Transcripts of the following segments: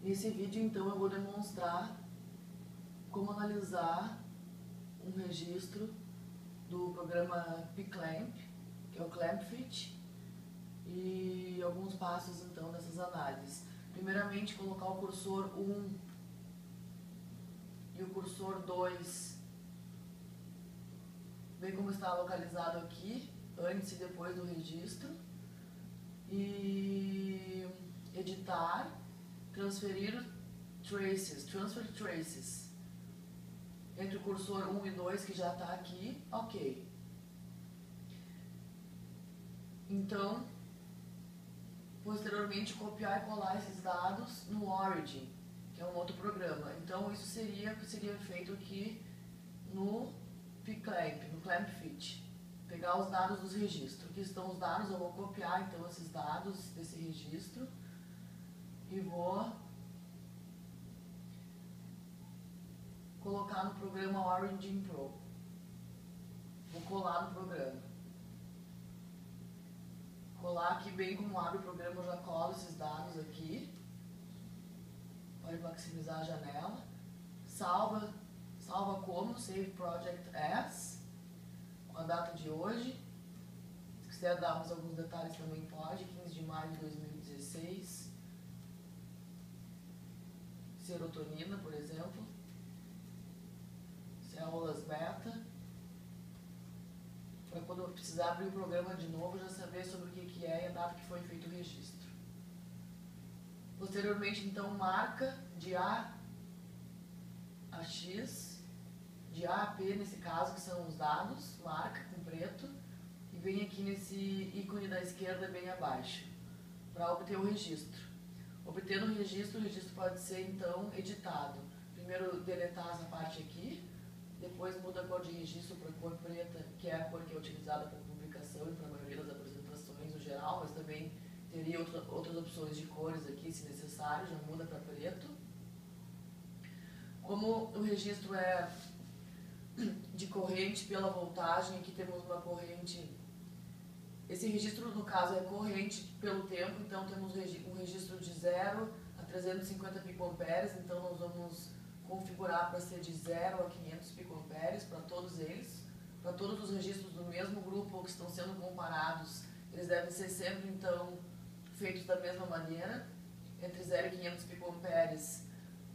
Nesse vídeo, então, eu vou demonstrar como analisar um registro do programa pClamp, que é o ClampFit, e alguns passos, então, dessas análises. Primeiramente, colocar o cursor 1 e o cursor 2, bem como está localizado aqui, antes e depois do registro, e editar, transfer traces, entre o cursor 1 e 2, que já está aqui, ok. Então, posteriormente, copiar e colar esses dados no Origin, que é um outro programa. Então, isso seria feito aqui no pClamp, no ClampFit. Pegar os dados dos registros. Aqui estão os dados, eu vou copiar então esses dados desse registro e vou colocar no programa Origin Pro. Vou colar no programa. Colar aqui, bem como abre o programa, eu já colo esses dados aqui. Pode maximizar a janela. Salva como Save Project As, com a data de hoje. Se quiser darmos alguns detalhes também pode. 15 de maio de 2016. Serotonina, por exemplo. Células beta. Para quando eu precisar abrir o programa de novo, já saber sobre o que é e a data que foi feito o registro. Posteriormente, então, marca de A a X, de A a P, nesse caso, que são os dados, marca com preto, e vem aqui nesse ícone da esquerda, bem abaixo, para obter o registro. Obtendo o registro pode ser, então, editado. Primeiro, deletar essa parte aqui, depois muda a cor de registro para cor preta, que é a cor que é utilizada para publicação e para a maioria das apresentações no geral, mas também teria outras opções de cores aqui, se necessário, já muda para preto. Como o registro é de corrente pela voltagem, aqui temos uma corrente. Esse registro, no caso, é corrente pelo tempo, então temos um registro de 0 a 350 picoamperes, então nós vamos configurar para ser de 0 a 500 picoamperes para todos eles. Para todos os registros do mesmo grupo ou que estão sendo comparados, eles devem ser sempre, então, feitos da mesma maneira, entre 0 e 500 picoamperes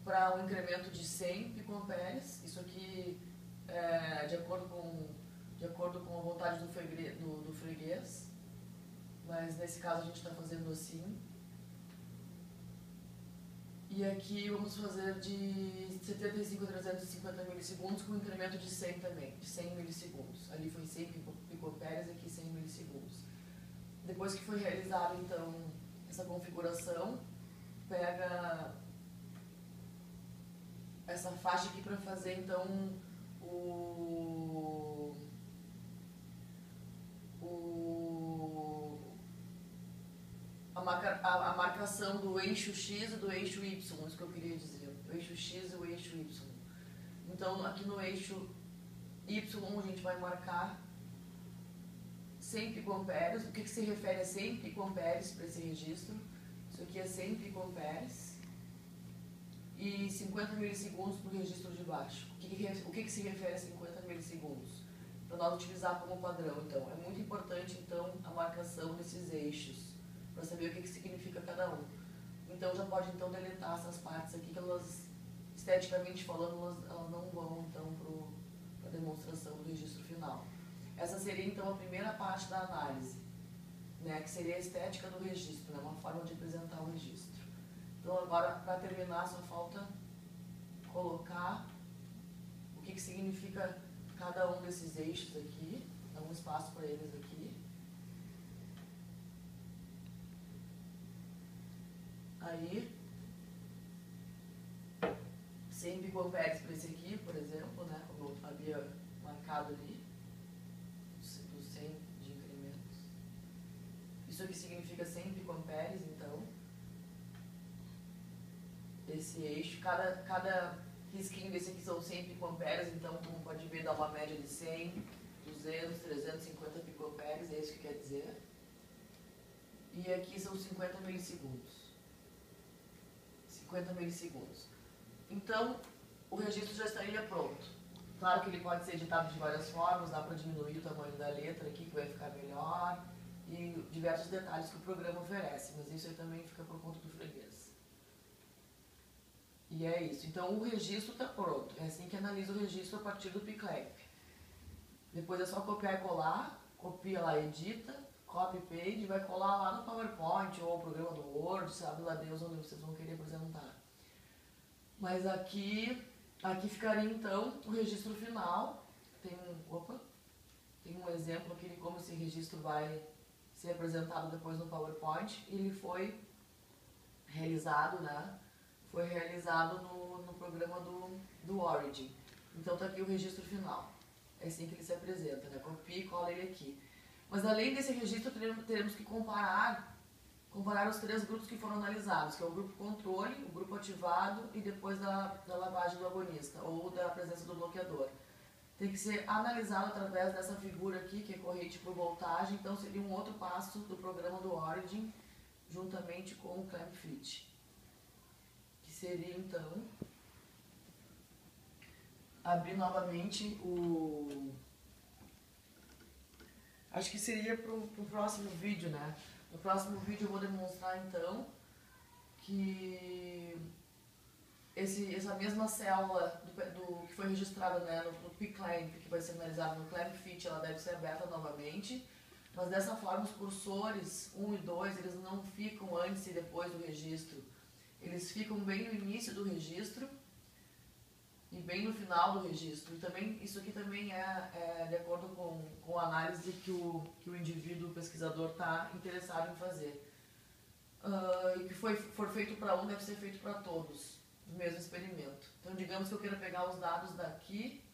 para um incremento de 100 picoamperes. Isso aqui é de acordo com a vontade do freguês, mas nesse caso a gente está fazendo assim. E aqui vamos fazer de 75 a 350 milissegundos com um incremento de 100 também, de 100 milissegundos. Ali foi 100 picoamperes, aqui 100 milissegundos. Depois que foi realizada, então, essa configuração, pega essa faixa aqui para fazer, então, a marcação do eixo X e do eixo Y, isso que eu queria dizer, o eixo X e o eixo Y. Então, aqui no eixo Y, a gente vai marcar 100 picoamperes. O que se refere a 100 picoamperes para esse registro? Isso aqui é 100 picoamperes. E 50 milissegundos para o registro de baixo. O que se refere a 50 milissegundos? Para nós utilizar como padrão, então. É muito importante, então, a marcação desses eixos, para saber o que significa cada um. Então, já pode, então, deletar essas partes aqui, que elas, esteticamente falando, elas não vão, então, para a demonstração do registro final. Essa seria, então, a primeira parte da análise, né, que seria a estética do registro, né, uma forma de apresentar o registro. Então, agora, para terminar, só falta colocar o que significa cada um desses eixos aqui, dar um espaço para eles aqui. Aí, 100 picoamperes para esse aqui, por exemplo, né, como eu havia marcado ali, dos 100 de incrementos. Isso aqui significa 100 picoamperes, então. Esse eixo, cada risquinho desse aqui são 100 picoamperes, então, como pode ver, dá uma média de 100, 200, 350 picoamperes, é isso que quer dizer. E aqui são 50 milissegundos. 50 milissegundos. Então, o registro já estaria pronto. Claro que ele pode ser editado de várias formas, dá para diminuir o tamanho da letra aqui, que vai ficar melhor, e diversos detalhes que o programa oferece, mas isso aí também fica por conta do freguês. E é isso. Então, o registro está pronto. É assim que analisa o registro a partir do Pclamp. Depois é só copiar e colar, copia lá, edita, copy e paste, e vai colar lá no PowerPoint ou o programa do Word, sabe lá Deus onde vocês vão querer apresentar. Mas aqui ficaria então o registro final. Tem um exemplo aqui de como esse registro vai ser apresentado depois no PowerPoint. Ele foi realizado, né? Foi realizado no programa do Origin. Então está aqui o registro final. É assim que ele se apresenta, né? Copia e cola ele aqui. Mas além desse registro, teremos que comparar os 3 grupos que foram analisados, que é o grupo controle, o grupo ativado e depois da lavagem do agonista, ou da presença do bloqueador. Tem que ser analisado através dessa figura aqui, que é corrente por voltagem, então seria um outro passo do programa do Origin, juntamente com o Clamp Fit. Que seria, então, abrir novamente o... Acho que seria para o próximo vídeo, né? No próximo vídeo eu vou demonstrar, então, que essa mesma célula que foi registrada, né, no Pclamp, que vai ser analisada no Clamp Fit, ela deve ser aberta novamente, mas dessa forma os cursores 1 e 2, eles não ficam antes e depois do registro. Eles ficam bem no início do registro e bem no final do registro. E também, isso aqui também é de acordo com a análise que o indivíduo, o pesquisador, está interessado em fazer. E que for feito para um, deve ser feito para todos, do mesmo experimento. Então, digamos que eu queira pegar os dados daqui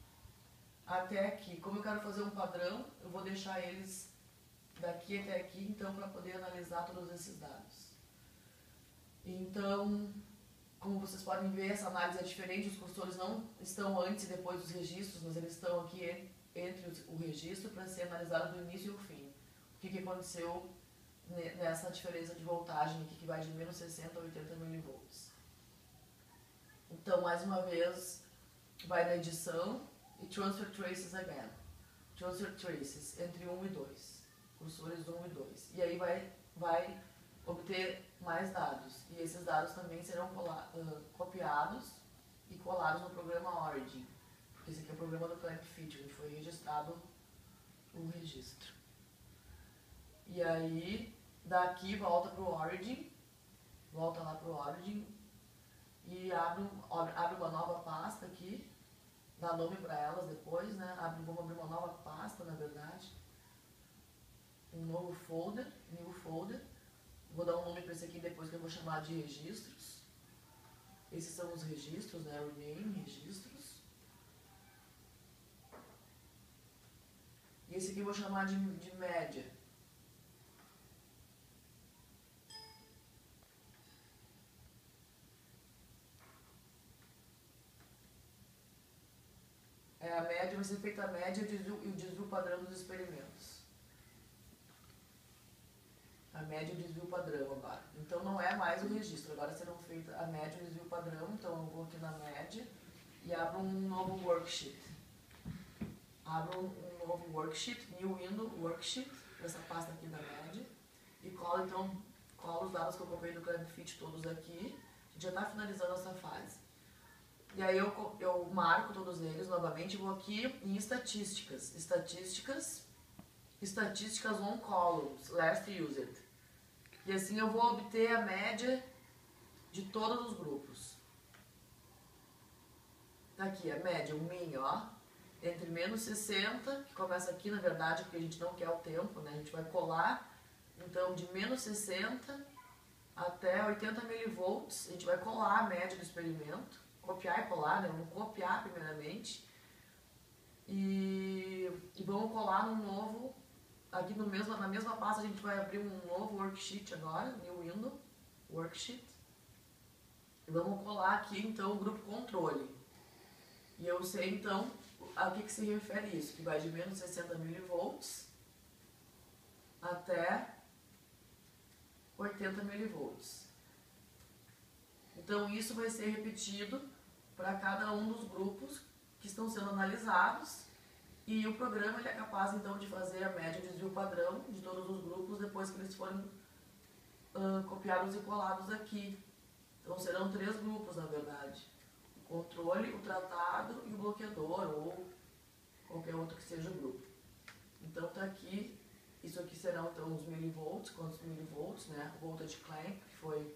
até aqui. Como eu quero fazer um padrão, eu vou deixar eles daqui até aqui, então, para poder analisar todos esses dados. Então, como vocês podem ver, essa análise é diferente, os cursores não estão antes e depois dos registros, mas eles estão aqui entre o registro para ser analisado do início e o fim. O que aconteceu nessa diferença de voltagem aqui, que vai de menos 60 a 80 milivolts. Então, mais uma vez, vai na edição e transfer traces again. Transfer traces entre 1 e 2. Cursores 1 e 2. E aí vai obter mais dados. E esses dados também serão copiados e colados no programa Origin. Porque esse aqui é o programa do Clamp Fit, onde foi registrado o registro. E aí, daqui volta para o Origin, volta lá para o Origin e abre uma nova pasta aqui, dá nome para elas depois, né? Vamos abrir uma nova pasta, na verdade. Um novo folder, new folder. Vou dar um nome para esse aqui depois, que eu vou chamar de registros. Esses são os registros, né? Rename, registros. E esse aqui eu vou chamar de média. A média vai ser feita a média e o desvio padrão dos experimentos. A média e o desvio padrão agora. Então não é mais o registro, agora serão feitas a média e o desvio padrão. Então eu vou aqui na média e abro um novo worksheet. Abro um novo worksheet, new window worksheet, essa pasta aqui da média. E colo os dados que eu copiei do Clamp Fit todos aqui. A gente já está finalizando essa fase. E aí eu marco todos eles novamente e vou aqui em estatísticas. Estatísticas on columns, last used. E assim eu vou obter a média de todos os grupos. Tá aqui a média, o min, ó. Entre menos 60, que começa aqui na verdade, porque a gente não quer o tempo, né? A gente vai colar. Então de menos 60 até 80 milivolts, a gente vai colar a média do experimento. Copiar e colar, né? Vamos copiar primeiramente e vamos colar no novo, aqui na mesma pasta a gente vai abrir um novo worksheet agora, new window, worksheet, e vamos colar aqui então o grupo controle. E eu sei então a que se refere isso, que vai de menos 60 milivolts até 80 milivolts. Então isso vai ser repetido para cada um dos grupos que estão sendo analisados, e o programa ele é capaz então de fazer a média de desvio padrão de todos os grupos depois que eles forem copiados e colados aqui. Então serão 3 grupos na verdade: o controle, o tratado e o bloqueador, ou qualquer outro que seja o grupo. Então está aqui, isso aqui serão então os milivolts, quantos milivolts, né? O voltage clamp, que foi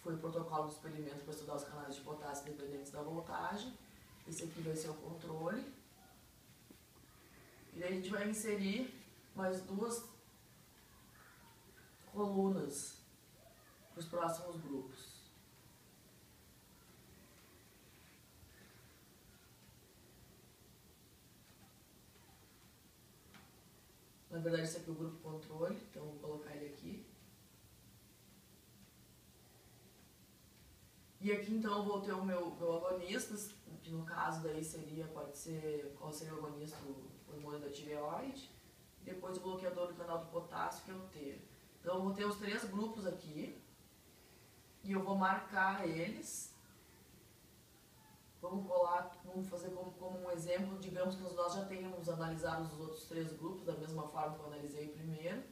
o protocolo de experimento para estudar os canais de potássio dependentes da voltagem. Esse aqui vai ser o controle. E daí a gente vai inserir mais 2 colunas para os próximos grupos. Na verdade esse aqui é o grupo controle, então eu vou colocar ele aqui. E aqui então eu vou ter o meu agonista, que no caso daí seria, pode ser, qual seria o agonista? O hormônio da tireoide. E depois o bloqueador do canal do potássio, que é o T. Então eu vou ter os 3 grupos aqui. E eu vou marcar eles. Vamos colar, vamos fazer como um exemplo, digamos que nós já tenhamos analisado os outros 3 grupos da mesma forma que eu analisei primeiro.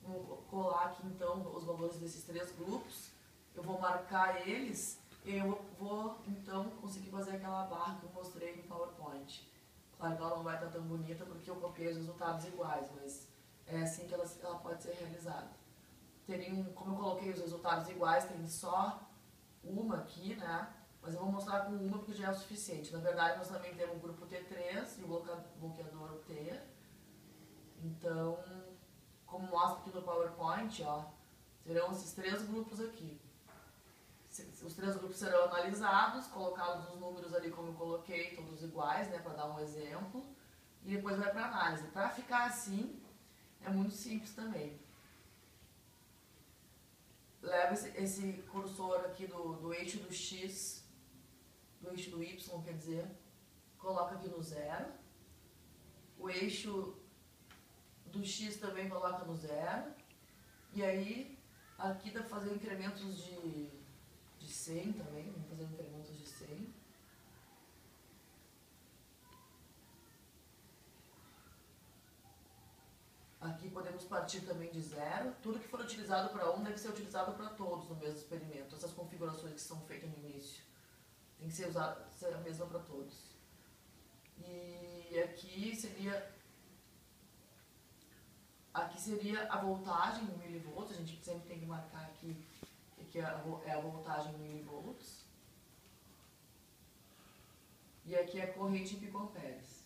Vamos colar aqui então os valores desses 3 grupos. Eu vou marcar eles e eu vou então conseguir fazer aquela barra que eu mostrei no PowerPoint. Claro que ela não vai estar tão bonita porque eu copiei os resultados iguais, mas é assim que ela pode ser realizada. Como eu coloquei os resultados iguais, tem só uma aqui, né? Mas eu vou mostrar com uma porque já é o suficiente. Na verdade, nós também temos o grupo T3 e o bloqueador T. Então, como mostra aqui no PowerPoint, ó, serão esses 3 grupos aqui. Os 3 grupos serão analisados, colocados os números ali como eu coloquei, todos iguais, né, para dar um exemplo, e depois vai para análise. Para ficar assim, é muito simples também. Leva esse cursor aqui do eixo do X, do eixo do Y, quer dizer, coloca aqui no 0. O eixo do X também coloca no 0. E aí, aqui dá para fazer incrementos de 100 também, vamos fazer incrementos de 100. Aqui podemos partir também de 0. Tudo que for utilizado para um deve ser utilizado para todos no mesmo experimento. Essas configurações que são feitas no início tem que ser a mesma para todos. E aqui seria a voltagem em milivolts. A gente sempre tem que marcar aqui que é a voltagem em milivolts. E aqui é a corrente em picoamperes.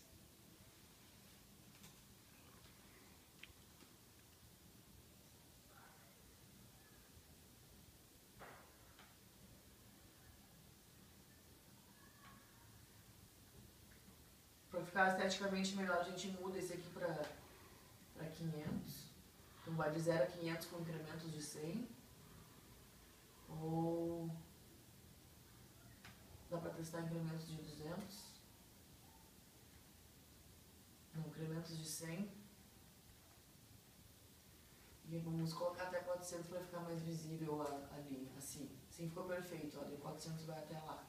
Para ficar esteticamente melhor, a gente muda esse aqui para 500. Então vai de 0 a 500 com incrementos de 100. Ou dá para testar incrementos de 200. Não, incrementos de 100. E vamos colocar até 400 para ficar mais visível a linha, assim. Assim ficou perfeito, olha, 400 vai até lá.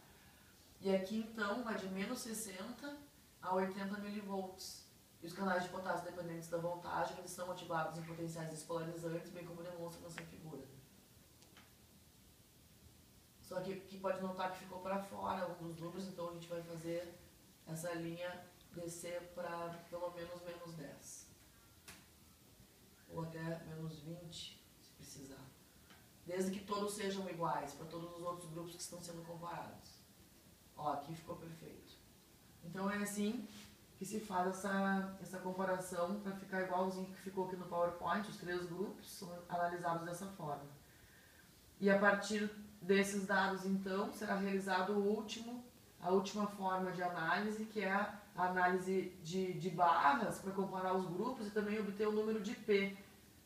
E aqui então vai de menos 60 a 80 milivolts. E os canais de potássio dependentes da voltagem, eles são ativados em potenciais despolarizantes, bem como demonstra nessa figura. Só que aqui pode notar que ficou para fora um dos números, então a gente vai fazer essa linha descer para pelo menos menos 10. Ou até menos 20, se precisar. Desde que todos sejam iguais, para todos os outros grupos que estão sendo comparados. Ó, aqui ficou perfeito. Então é assim que se faz essa comparação para ficar igualzinho que ficou aqui no PowerPoint. Os 3 grupos são analisados dessa forma. E a partir desses dados, então, será realizado a última forma de análise, que é a análise de barras para comparar os grupos e também obter o número de P,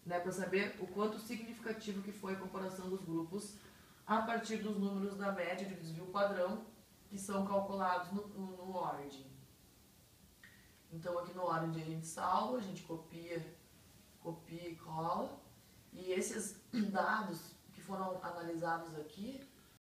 né, para saber o quanto significativo que foi a comparação dos grupos a partir dos números da média de desvio padrão que são calculados no Origin. Então aqui no Origin a gente salva, a gente copia e cola, e esses dados que foram analisados aqui,